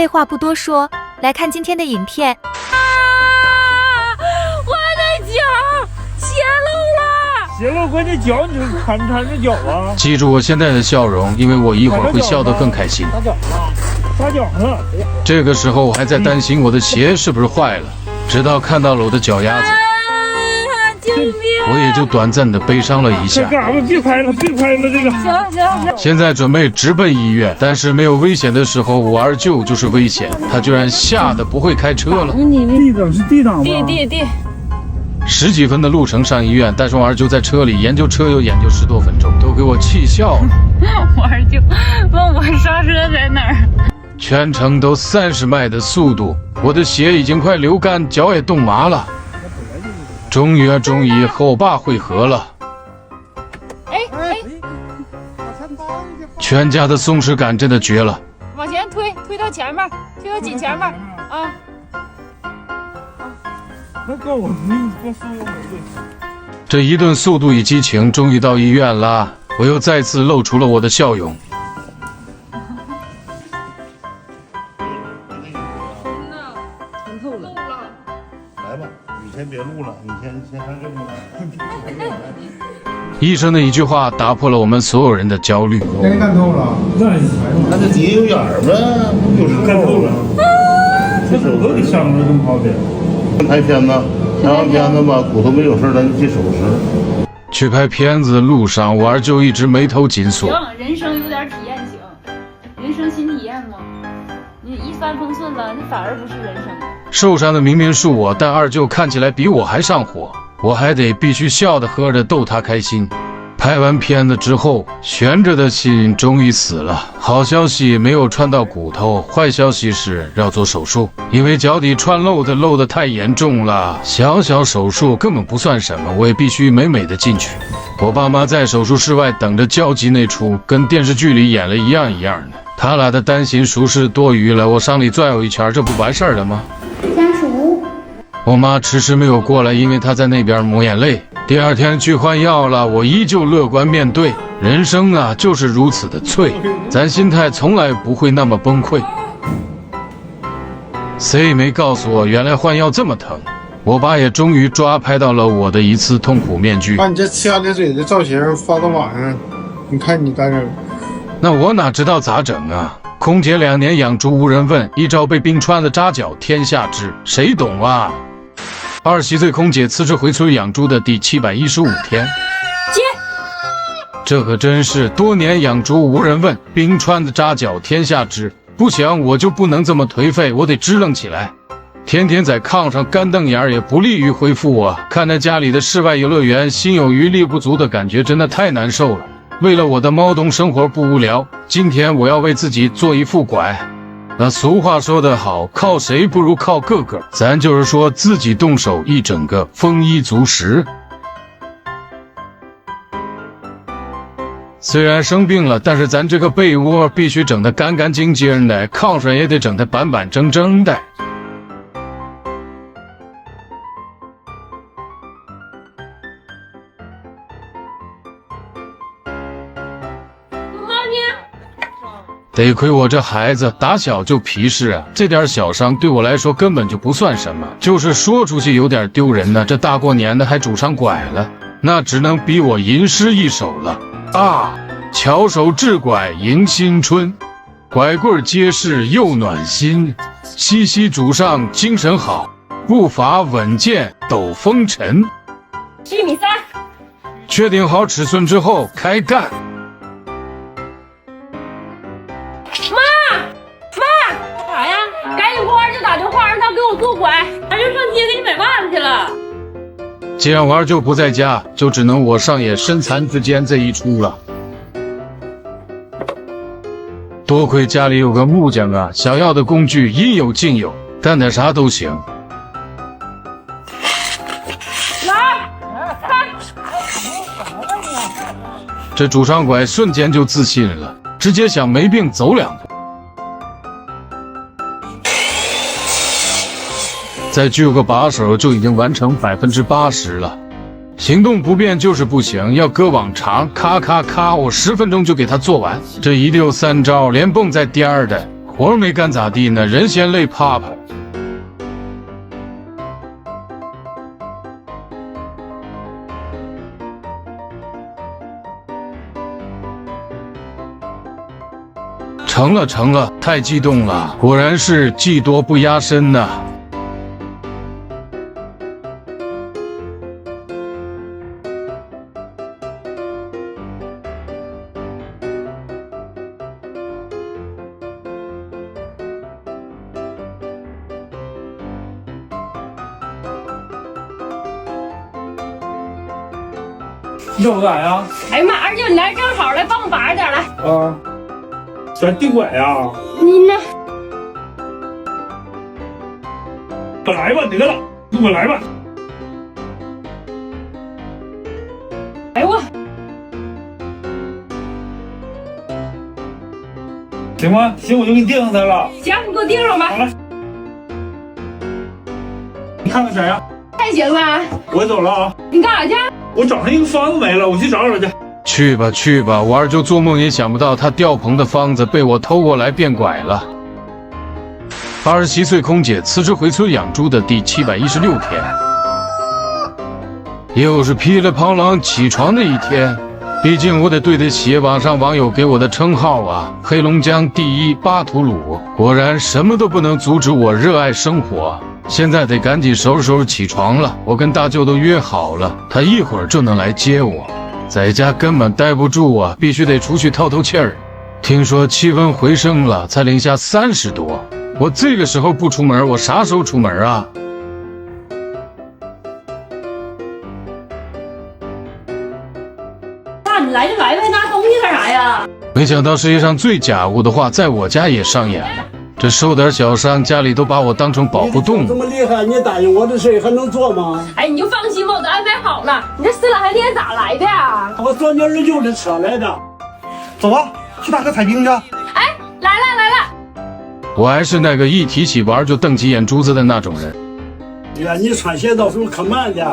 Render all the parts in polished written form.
废话不多说，来看今天的影片。我的脚泄露了！泄露过你脚，你就看着脚啊！记住我现在的笑容，因为我一会儿会笑得更开心。撒脚了！这个时候我还在担心我的鞋是不是坏了，直到看到了我的脚丫子，救命！我也就短暂的悲伤了一下。干啥吧？别拍了，别拍了，这个。行。现在准备直奔医院，但是没有危险的时候，我二舅就是危险，他居然吓得不会开车了。地档是地档吗？地。10几分的路程上医院，但是我二舅在车里研究车又研究10多分钟，都给我气笑了。我二舅问我刹车在哪儿，全程都30迈的速度，我的鞋已经快流干，脚也冻麻了。终于和我爸会合了。全家的松弛感真的绝了。往前推到前面，推到紧前面啊！那告我，你别说我这一顿速度与激情，终于到医院了。我又再次露出了我的笑容。疼透了。来吧，你先别录了，你先上任务来。医生的一句话打破了我们所有人的焦虑。真干透了，那这底下有眼儿呗，不就是干透了。这手都得伤着这么好点。拍片子，拍完片子吧，骨头没有事，咱就去手术。去拍片子的路上，我二舅一直眉头紧锁。行，人生有点体验型，人生新体验嘛。你一帆风顺了，那反而不是人生。受伤的明明是我，但二舅看起来比我还上火，我还得必须笑着喝着逗他开心。拍完片子之后，悬着的心终于死了。好消息没有穿到骨头，坏消息是要做手术，因为脚底穿漏得太严重了。小手术根本不算什么，我也必须美美的进去。我爸妈在手术室外等着交集那出，跟电视剧里演了一样的。他俩的担心属实多余了，我上里转悠一圈，这不完事儿了吗？家属，我妈迟迟没有过来，因为她在那边抹眼泪。第二天去换药了，我依旧乐观面对。人生啊，就是如此的脆，咱心态从来不会那么崩溃。谁也没告诉我，原来换药这么疼。我爸也终于抓拍到了我的一次痛苦面具。把你这呲牙咧嘴的造型发到网上，你看你在这儿。那我哪知道咋整啊？空姐2年养猪无人问，一朝被冰川的扎脚天下知，谁懂啊？27岁空姐辞职回村养猪的第715天。这可真是多年养猪无人问，冰川的扎脚天下知。不想我就不能这么颓废，我得支棱起来。天天在炕上干瞪眼也不利于恢复我。看着家里的室外游乐园，心有余力不足的感觉真的太难受了。为了我的猫洞生活不无聊，今天我要为自己做一副拐。那俗话说得好，靠谁不如靠个个，咱就是说自己动手一整个丰衣足食。虽然生病了，但是咱这个被窝必须整得干干净净的，炕上也得整得板板正正的。得亏我这孩子打小就皮实啊，这点小伤对我来说根本就不算什么，就是说出去有点丢人呢。这大过年的还拄上拐了，那只能逼我吟诗一首了啊！巧手制拐迎新春，拐棍结实又暖心，西西拄上精神好，步伐稳健抖风尘。1.3米。确定好尺寸之后开干。干啥呀？赶紧给我二舅打电话，让他给我做拐，俺就上街给你买袜子去了。既然我二舅不在家，就只能我上演身残志坚这一出了。多亏家里有个木匠啊，想要的工具应有尽有，干点啥都行。这拄上拐瞬间就自信了，直接想没病走2步。再锯个把手就已经完成80%了。行动不便就是不行，要搁往常，咔咔咔，我10分钟就给他做完。这一溜3招，连蹦带颠儿的，活没干咋地呢，人嫌累怕怕。成了成了，太激动了，果然是技多不压身呐。要不咋呀？哎呀妈，二舅你来正好，来帮我拔点来。啊，咱定拐呀？你呢？我来吧，得了，我来吧。哎呦我，行吗？行，我就给你定上它了。行，你给我盯上吧。好了，你看看谁呀？太行了，我走了啊。你干啥去？我找上一个方子没了，我去找找去。去吧去吧，我二舅做梦也想不到，他吊棚的方子被我偷过来变拐了。27岁空姐辞职回村养猪的第716天，又是噼里啪啦起床的一天。毕竟我得对得起网上网友给我的称号啊，黑龙江第一巴图鲁。果然什么都不能阻止我热爱生活。现在得赶紧收拾收拾起床了，我跟大舅都约好了，他一会儿就能来接我。在家根本待不住啊，必须得出去透透气儿。听说气温回升了，才零下30多。我这个时候不出门，我啥时候出门啊？那你来就来呗，拿东西干啥呀？没想到世界上最假物的话，在我家也上演了。这受点小伤，家里都把我当成保护动这物。么厉害，你答应我的事还能做吗？哎，你就放心吧，我都安排好了。你这4两天咋来的呀？我坐你二舅的车来的。走吧，去打个彩冰去。哎，来了来了。我还是那个一提起玩就瞪起眼珠子的那种人。哎呀，你穿鞋到时候可慢点。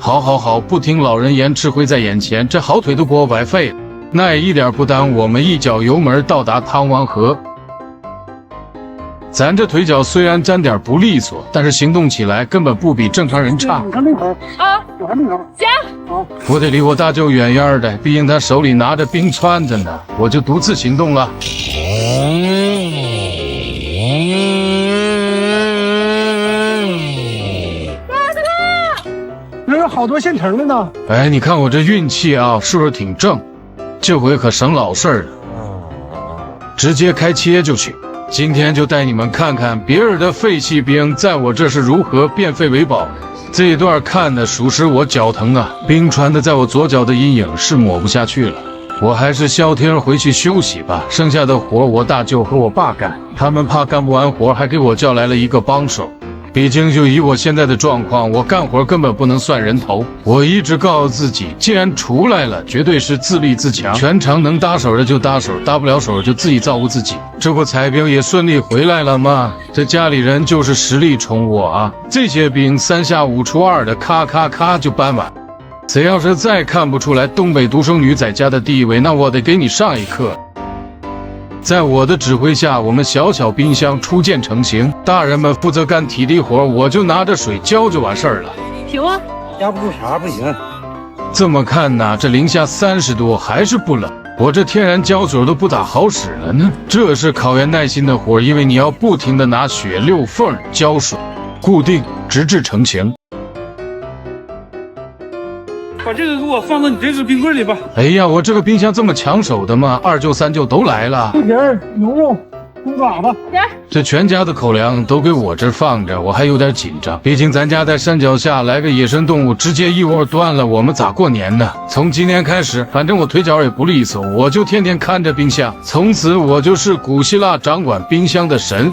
好好好，不听老人言，吃亏在眼前，这好腿都给我白费了。那也一点不耽误我们一脚油门到达汤王河。咱这腿脚虽然沾点不利索，但是行动起来根本不比正常人差。你看那头啊，我还没有。行。我得离我大舅远远的，毕竟他手里拿着冰穿着呢。我就独自行动了。那有好多现成的呢。哎，你看我这运气啊，是不是挺正？这回可省老事儿了，直接开切就去。今天就带你们看看别人的废弃冰在我这是如何变废为宝。这一段看的属实我脚疼啊，冰穿的在我左脚的阴影是抹不下去了。我还是消停回去休息吧，剩下的活我大舅和我爸干，他们怕干不完活，还给我叫来了一个帮手。毕竟就以我现在的状况，我干活根本不能算人头。我一直告诉自己，既然出来了，绝对是自立自强，全程能搭手的就搭手，搭不了手就自己照顾自己。这不彩冰也顺利回来了吗？这家里人就是实力宠我啊！这些冰3下5除2的，咔咔咔就搬完。谁要是再看不出来东北独生女在家的地位，那我得给你上一课。在我的指挥下，我们小巧冰箱初见成型，大人们负责干体力活，我就拿着水浇就完事儿了。行啊，压不住啥不行。这么看呐，这零下30多还是不冷，我这天然胶水都不咋好使了呢。这是考验耐心的活，因为你要不停的拿血溜缝胶水，固定直至成型。把这个给我放到你这个冰柜里吧。哎呀，我这个冰箱这么抢手的吗？二舅三舅都来了。猪蹄儿、牛肉、猪爪子。这全家的口粮都给我这儿放着，我还有点紧张。毕竟咱家在山脚下，来个野生动物，直接一窝端了，我们咋过年呢？从今天开始，反正我腿脚也不利索，我就天天看着冰箱。从此我就是古希腊掌管冰箱的神。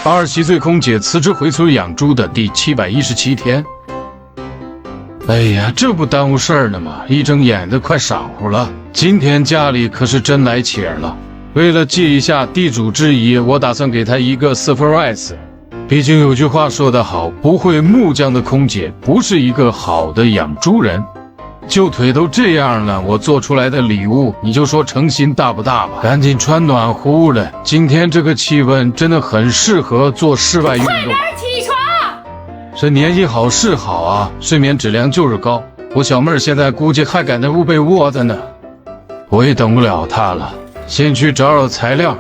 27岁空姐辞职回村养猪的第717天。哎呀，这不耽误事儿呢吗？一睁眼都快晌午了。今天家里可是真来且儿了。为了借一下地主之谊，我打算给他一个 surprise。毕竟有句话说得好，不会木匠的空姐不是一个好的养猪人。就腿都这样了，我做出来的礼物，你就说诚心大不大吧？赶紧穿暖乎的，今天这个气温真的很适合做室外运动。起床！这年纪好是好啊，睡眠质量就是高。我小妹儿现在估计还赶在屋被窝着呢，我也等不了她了，先去找找材料。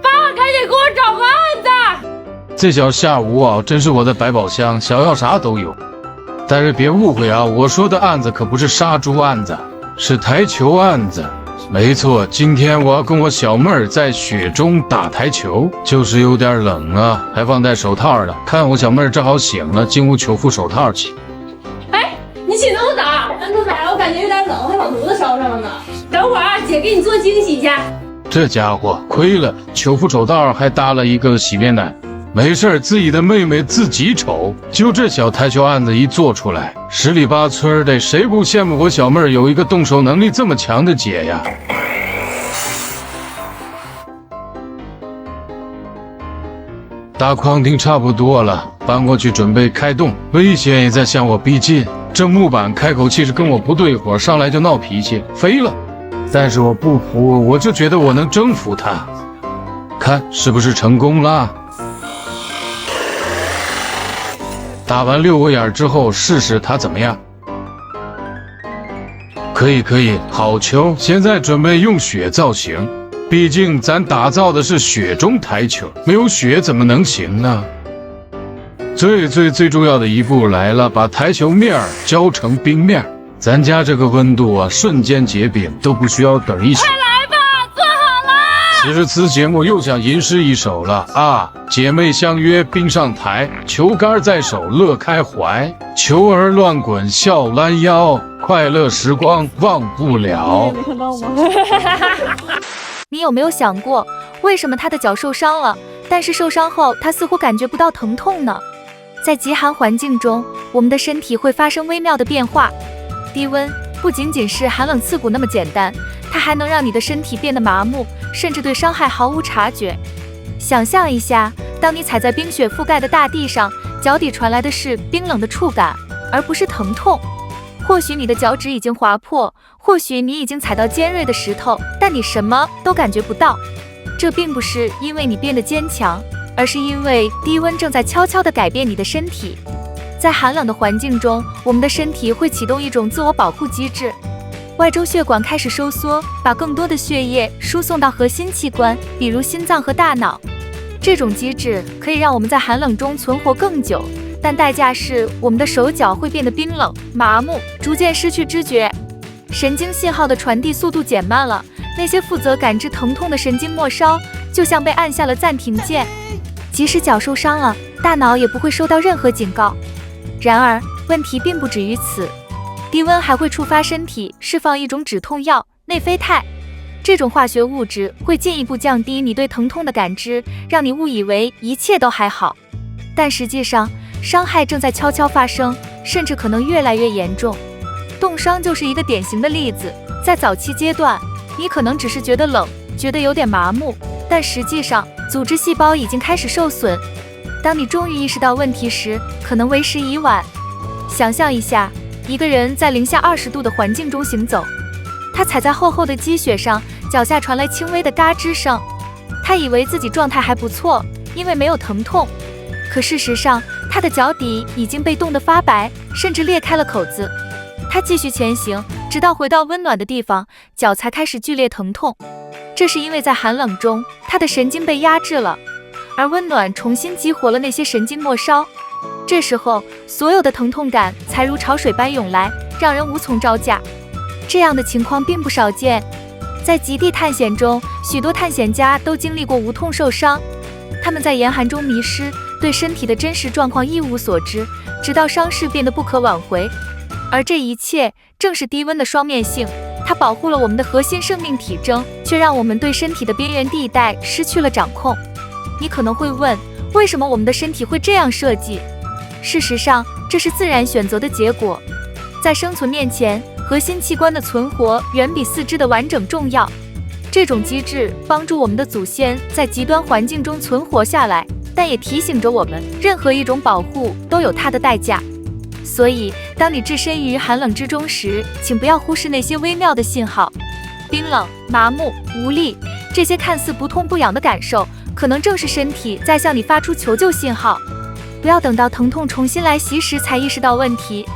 爸，赶紧给我找个案子！这小下午啊，真是我的百宝箱，想要啥都有。但是别误会啊，我说的案子可不是杀猪案子，是台球案子。没错，今天我要跟我小妹儿在雪中打台球，就是有点冷啊，还忘戴手套了。看我小妹儿正好醒了，进屋求副手套去。哎，你起那么早？那么早，我感觉有点冷，还把炉子烧上了呢。等会儿啊，姐给你做惊喜去。这家伙亏了，求副手套还搭了一个洗面奶。没事，自己的妹妹自己瞅。就这小台球案子一做出来，十里八村的，谁不羡慕我小妹儿有一个动手能力这么强的姐呀？大框钉差不多了，搬过去准备开动。危险也在向我逼近。这木板开口气是跟我不对火，上来就闹脾气，飞了。但是我不服，我就觉得我能征服他。看是不是成功了？打完6个眼之后，试试它怎么样？可以，好球！现在准备用雪造型，毕竟咱打造的是雪中台球，没有雪怎么能行呢？最重要的一步来了，把台球面浇成冰面。咱家这个温度啊，瞬间结冰，都不需要等一宿。此时此节目又想吟诗一首了啊！姐妹相约冰上台，球杆在手乐开怀，球儿乱滚笑拦腰，快乐时光忘不了。没看到吗？你有没有想过，为什么他的脚受伤了，但是受伤后他似乎感觉不到疼痛呢？在极寒环境中，我们的身体会发生微妙的变化。低温不仅仅是寒冷刺骨那么简单，它还能让你的身体变得麻木，甚至对伤害毫无察觉。想象一下，当你踩在冰雪覆盖的大地上，脚底传来的是冰冷的触感，而不是疼痛。或许你的脚趾已经划破，或许你已经踩到尖锐的石头，但你什么都感觉不到。这并不是因为你变得坚强，而是因为低温正在悄悄地改变你的身体。在寒冷的环境中，我们的身体会启动一种自我保护机制，外周血管开始收缩，把更多的血液输送到核心器官，比如心脏和大脑。这种机制可以让我们在寒冷中存活更久，但代价是我们的手脚会变得冰冷、麻木，逐渐失去知觉。神经信号的传递速度减慢了，那些负责感知疼痛的神经末梢就像被按下了暂停键。即使脚受伤了，大脑也不会收到任何警告。然而，问题并不止于此。低温还会触发身体释放一种止痛药内啡肽，这种化学物质会进一步降低你对疼痛的感知，让你误以为一切都还好。但实际上，伤害正在悄悄发生，甚至可能越来越严重。冻伤就是一个典型的例子。在早期阶段，你可能只是觉得冷，觉得有点麻木，但实际上组织细胞已经开始受损。当你终于意识到问题时，可能为时已晚。想象一下，一个人在零下20度的环境中行走，他踩在厚厚的积雪上，脚下传来轻微的嘎吱声。他以为自己状态还不错，因为没有疼痛。可事实上，他的脚底已经被冻得发白，甚至裂开了口子。他继续前行，直到回到温暖的地方，脚才开始剧烈疼痛。这是因为在寒冷中，他的神经被压制了，而温暖重新激活了那些神经末梢。这时候，所有的疼痛感才如潮水般涌来，让人无从招架。这样的情况并不少见。在极地探险中，许多探险家都经历过无痛受伤。他们在严寒中迷失，对身体的真实状况一无所知，直到伤势变得不可挽回。而这一切正是低温的双面性，它保护了我们的核心生命体征，却让我们对身体的边缘地带失去了掌控。你可能会问，为什么我们的身体会这样设计？事实上，这是自然选择的结果。在生存面前，核心器官的存活远比四肢的完整重要。这种机制帮助我们的祖先在极端环境中存活下来，但也提醒着我们，任何一种保护都有它的代价。所以，当你置身于寒冷之中时，请不要忽视那些微妙的信号。冰冷、麻木、无力，这些看似不痛不痒的感受，可能正是身体在向你发出求救信号。不要等到疼痛重新来袭时才意识到问题。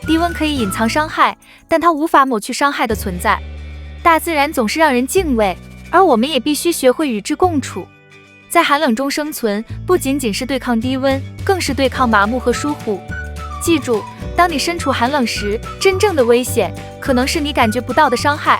低温可以隐藏伤害，但它无法抹去伤害的存在。大自然总是让人敬畏，而我们也必须学会与之共处。在寒冷中生存，不仅仅是对抗低温，更是对抗麻木和疏忽。记住，当你身处寒冷时，真正的危险可能是你感觉不到的伤害。